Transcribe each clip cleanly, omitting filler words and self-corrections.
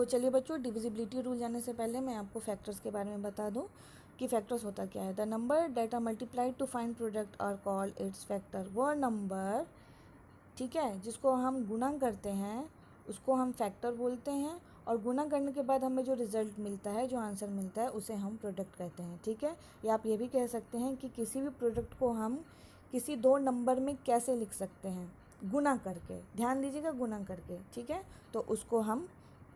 चलिए बच्चों, divisibility rule जानने से पहले मैं आपको फैक्टर्स के बारे में बता दूं कि फैक्टर्स होता क्या है। The number that are multiplied to find product are call its factor. वो नंबर, ठीक है, जिसको हम गुणा करते हैं उसको हम फैक्टर बोलते हैं, और गुणा करने के बाद हमें जो रिजल्ट मिलता है, जो आंसर मिलता है, उसे हम प्रोडक्ट कहते हैं। ठीक है, या आप ये भी कह सकते हैं कि किसी भी प्रोडक्ट को हम किसी दो नंबर में कैसे लिख सकते हैं, गुणा करके। ध्यान दीजिएगा, गुणा करके। ठीक है, तो उसको हम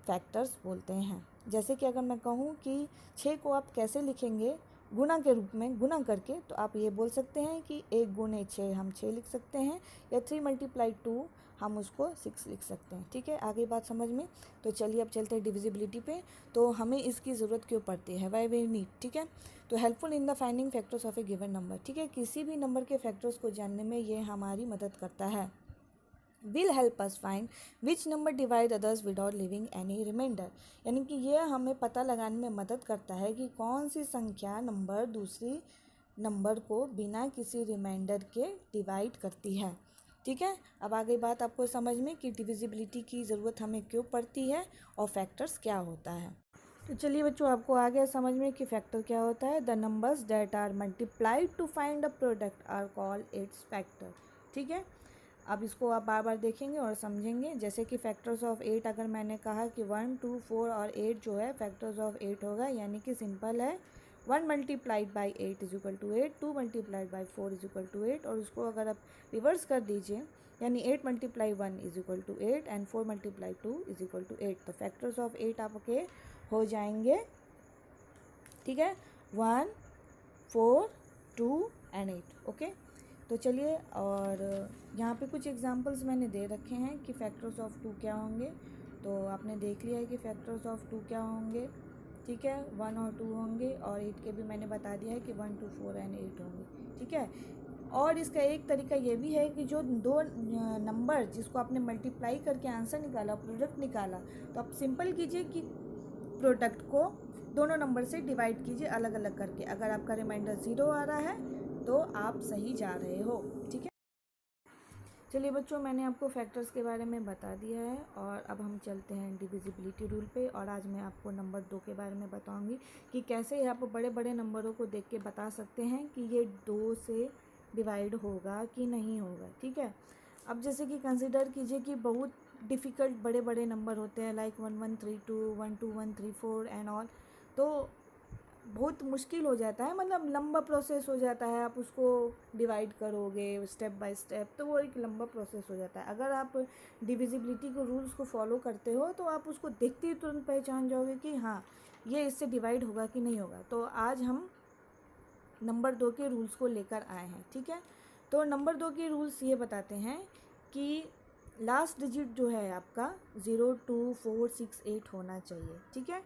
फैक्टर्स बोलते हैं। जैसे कि अगर मैं कहूँ कि 6 को आप कैसे लिखेंगे गुणा के रूप में, गुणा करके, तो आप ये बोल सकते हैं कि 1 गुणे 6 हम 6 लिख सकते हैं, या 3 मल्टीप्लाई 2 हम उसको 6 लिख सकते हैं। ठीक है, आगे बात समझ में। तो चलिए अब चलते हैं डिविजिबिलिटी पे। तो हमें इसकी ज़रूरत क्यों पड़ती है, वाई वी नीड। ठीक है, तो helpful in the finding factors of A given number. ठीक है, किसी भी नंबर के फैक्टर्स को जानने में ये हमारी मदद करता है। will help us find which number divide others without leaving any remainder। यानी कि ये हमें पता लगाने में मदद करता है कि कौन सी संख्या नंबर दूसरी नंबर को बिना किसी रिमाइंडर के डिवाइड करती है। ठीक है, अब आ गई बात आपको समझ में कि डिविजिबिलिटी की ज़रूरत हमें क्यों पड़ती है और फैक्टर्स क्या होता है। तो चलिए बच्चों, आपको आ गया समझ में कि फैक्टर क्या होता है। The numbers that are multiplied to find a product are call its factor. ठीक है, अब इसको आप बार बार देखेंगे और समझेंगे। जैसे कि फैक्टर्स ऑफ 8, अगर मैंने कहा कि 1, 2, 4 और 8 जो है फैक्टर्स ऑफ 8 होगा, यानी कि सिंपल है 1 multiplied by 8 is equal to 8, 2 multiplied by 4 is equal to 8, और उसको अगर आप रिवर्स कर दीजिए, यानी 8 multiply 1 is equal to 8 and 4 multiply 2 is equal to 8। तो फैक्टर्स ऑफ 8 आपके हो जाएंगे, ठीक है, 1, 4, 2 एंड 8। ओके, तो चलिए, और यहाँ पे कुछ एग्जांपल्स मैंने दे रखे हैं कि फैक्टर्स ऑफ 2 क्या होंगे। तो आपने देख लिया है कि फैक्टर्स ऑफ 2 क्या होंगे। ठीक है, 1 और 2 होंगे, और 8 के भी मैंने बता दिया है कि 1, 2, 4 एंड 8 होंगे। ठीक है, और इसका एक तरीका ये भी है कि जो दो नंबर जिसको आपने मल्टीप्लाई करके आंसर निकाला, प्रोडक्ट निकाला, तो आप सिंपल कीजिए कि प्रोडक्ट को दोनों नंबर से डिवाइड कीजिए अलग अलग करके। अगर आपका रिमाइंडर 0 आ रहा है तो आप सही जा रहे हो। ठीक है, चलिए बच्चों, मैंने आपको फैक्टर्स के बारे में बता दिया है, और अब हम चलते हैं डिविजिबिलिटी रूल पे। और आज मैं आपको नंबर 2 के बारे में बताऊंगी कि कैसे आप बड़े बड़े नंबरों को देख के बता सकते हैं कि ये 2 से डिवाइड होगा कि नहीं होगा। ठीक है, अब जैसे कि कंसिडर कीजिए कि बहुत डिफ़िकल्ट बड़े बड़े नंबर होते हैं, लाइक 1132, 12134 एंड ऑल। तो बहुत मुश्किल हो जाता है, मतलब लंबा प्रोसेस हो जाता है। आप उसको डिवाइड करोगे स्टेप बाय स्टेप, तो वो एक लंबा प्रोसेस हो जाता है। अगर आप डिविजिबिलिटी के रूल्स को फॉलो करते हो तो आप उसको देखते ही तुरंत पहचान जाओगे कि हाँ, ये इससे डिवाइड होगा कि नहीं होगा। तो आज हम नंबर 2 के रूल्स को लेकर आए हैं। ठीक है, तो नंबर 2 के रूल्स ये बताते हैं कि लास्ट डिजिट जो है आपका 0, 2, 4, 6, 8 होना चाहिए। ठीक है,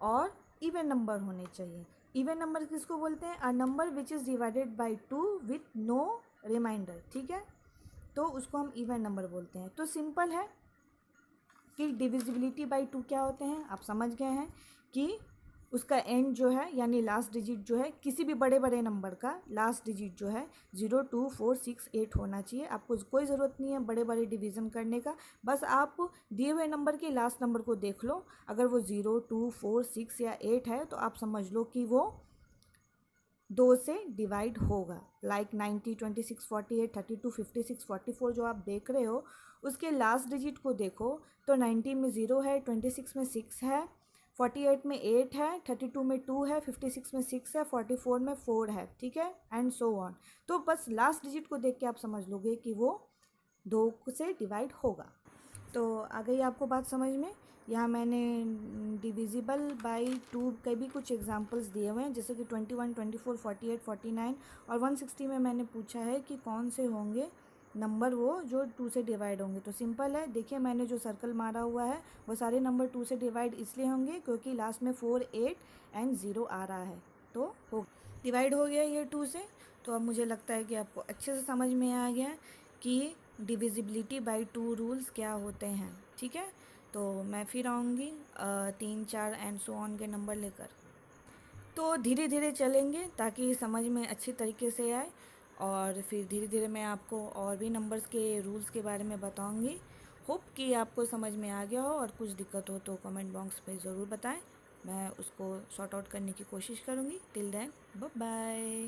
और इवन नंबर होने चाहिए। इवन नंबर किसको बोलते हैं? A number which is divided by 2 with no remainder. ठीक है, तो उसको हम इवन नंबर बोलते हैं। तो सिंपल है कि डिविजिबिलिटी बाय 2 क्या होते हैं, आप समझ गए हैं कि उसका एंड जो है, यानी लास्ट डिजिट जो है, किसी भी बड़े बड़े नंबर का लास्ट डिजिट जो है 0, 2, 4, 6, 8 होना चाहिए। आपको कोई ज़रूरत नहीं है बड़े बड़े डिवीज़न करने का, बस आप दिए हुए नंबर के लास्ट नंबर को देख लो। अगर वो 0, 2, 4, 6 या 8 है तो आप समझ लो कि वो 2 से डिवाइड होगा। लाइक 90, 26, 48, 32, 56, 44 जो आप देख रहे हो, उसके लास्ट डिजिट को देखो तो 90 में 0 है, 26 में 6 है, 48 में 8 है, 32 में 2 है, 56 में 6 है, 44 में 4 है। ठीक है, एंड सो ऑन। तो बस लास्ट डिजिट को देख के आप समझ लोगे कि वो 2 से डिवाइड होगा। तो आ गई आपको बात समझ में। यहाँ मैंने डिविजिबल बाय 2 के भी कुछ एग्जांपल्स दिए हुए हैं, जैसे कि 21, 24, 48, 49 और 160 में मैंने पूछा है कि कौन से होंगे नंबर वो जो 2 से डिवाइड होंगे। तो सिंपल है, देखिए मैंने जो सर्कल मारा हुआ है वो सारे नंबर 2 से डिवाइड इसलिए होंगे क्योंकि लास्ट में 4, 8 एंड 0 आ रहा है, तो हो डिवाइड हो गया ये 2 से। तो अब मुझे लगता है कि आपको अच्छे से समझ में आ गया कि डिविजिबिलिटी बाय 2 रूल्स क्या होते हैं। ठीक है, तो मैं फिर आऊँगी 3, 4 एंड सो ऑन के नंबर लेकर। तो धीरे धीरे चलेंगे ताकि समझ में अच्छी तरीके से आए, और फिर धीरे धीरे मैं आपको और भी नंबर्स के रूल्स के बारे में बताऊंगी। होप कि आपको समझ में आ गया हो, और कुछ दिक्कत हो तो कमेंट बॉक्स पे ज़रूर बताएं, मैं उसको सॉर्ट आउट करने की कोशिश करूँगी। Till then bye bye.